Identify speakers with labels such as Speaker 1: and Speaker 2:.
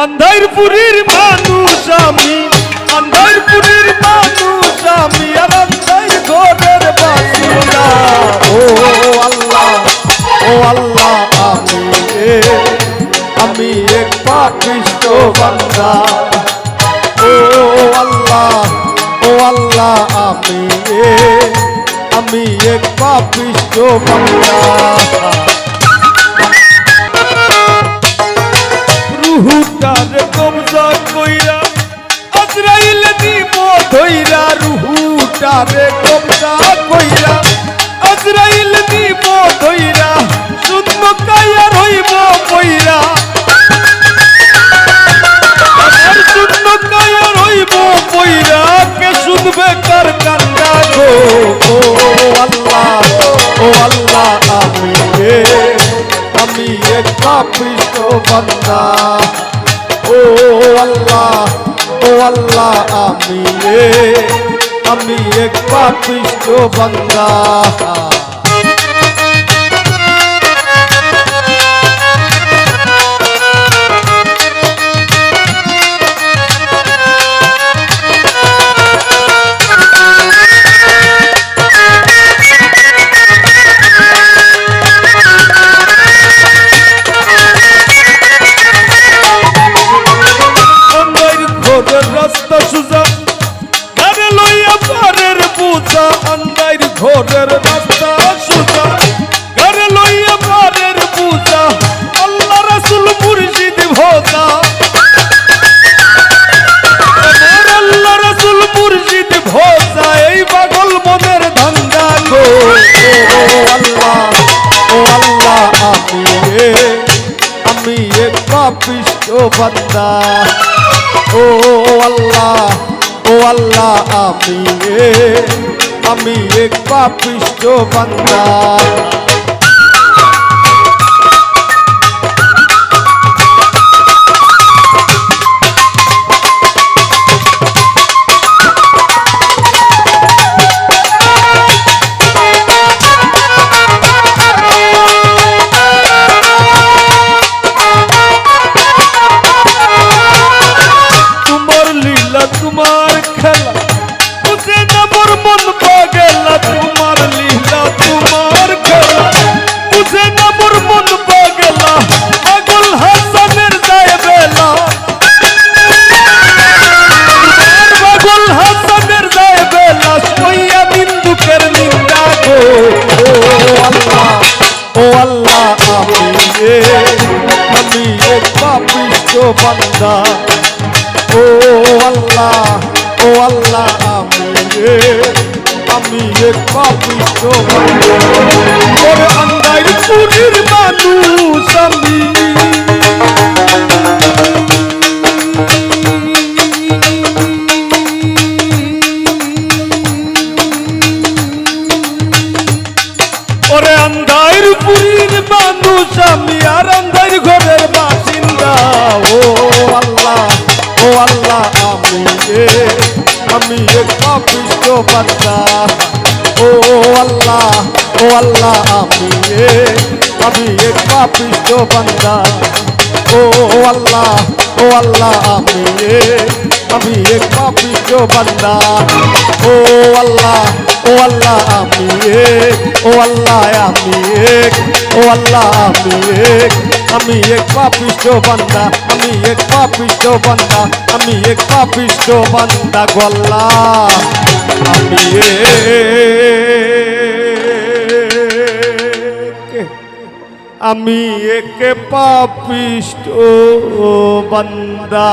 Speaker 1: আন্ধারপুরের মানুষ আমি, আন্ধারপুরের মানুষ আমি, আর আন্ধার ঘরের বাসিন্দা। ও আল্লাহ, ও আল্লাহ, আমি এক পাপিষ্ঠ বান্দা। ও আল্লাহ, ও আল্লাহ, আমি এক পাপিষ্ঠ বান্দা। রুহুটারে কবজা কইরা আজরাইল দিব ধইরা, রুহুটারে কবজা কইরা আজরাইল দিব ধইরা, শূন্য কায়া রইব কইরা, আমার শূন্য কায়া রইব কইরা, কে শুনবে কার কান্না গো। ও আল্লাহ, ও আল্লাহ, আমি এক পাপিষ্ঠ বান্দা। ও আল্লাহ, ও আল্লাহ, আমি এক পাপিষ্ঠ বান্দা। রাস্তা সুজা গাড়ি লইয়া পারের বুঝা, আন্দার ঘরের রাস্তা সুজা গাড়ি লইয়া পারের বুঝা, আল্লাহ রাসূল মুর্শিদ ভোজা, আল্লাহ রাসূল মুর্শিদ ভোজা, এই পাগল মনের ধান্দা গো। ও আল্লাহ, ও আল্লাহ, আমি এক পাপিষ্ঠ বান্দা। ও আল্লাহ, ও আল্লাহ, আমি এক পাপিষ্ঠ বান্দা। তোমার খেলা বুঝে না মোর মন পাগলা, তোমার লীলা তোমার খেলা বুঝে না মোর মন পাগলা, পাগল হাসানের যায় বেলা, পাগল হাসানের যায় বেলা, সইয়া বিন্দুকের নিন্দা গো। ও আল্লাহ, ও আল্লাহ, আমি এক পাপিষ্ঠ বান্দা। ও আল্লাহ, ও আল্লাহ, আমি এক পাপিষ্ঠ বান্দা। ওরে আন্ধারপুরের মানুষ আমি, ওরে আন্ধারপুরের মানুষ আমি, আর আন্ধার ঘরের বাসিন্দা। ও আল্লাহ, ও আল্লাহ, আমি এক পাপিষ্ঠ বান্দা। ও আল্লাহ, ও আল্লাহ, আমি এক পাপিষ্ঠ বান্দা। ও আল্লাহ, ও আল্লাহ, আমি এক পাপিষ্ঠ বান্দা। ও আল্লাহ, ও আল্লাহ, ও আল্লাহ, ও আল্লাহ, আমি এক পাপিষ্ঠ বান্দা, আমি এক পাপিষ্ঠ বান্দা, আমি এক পাপিষ্ঠ বান্দা গো আল্লাহ। আমি এক পাপিষ্ঠ বান্দা।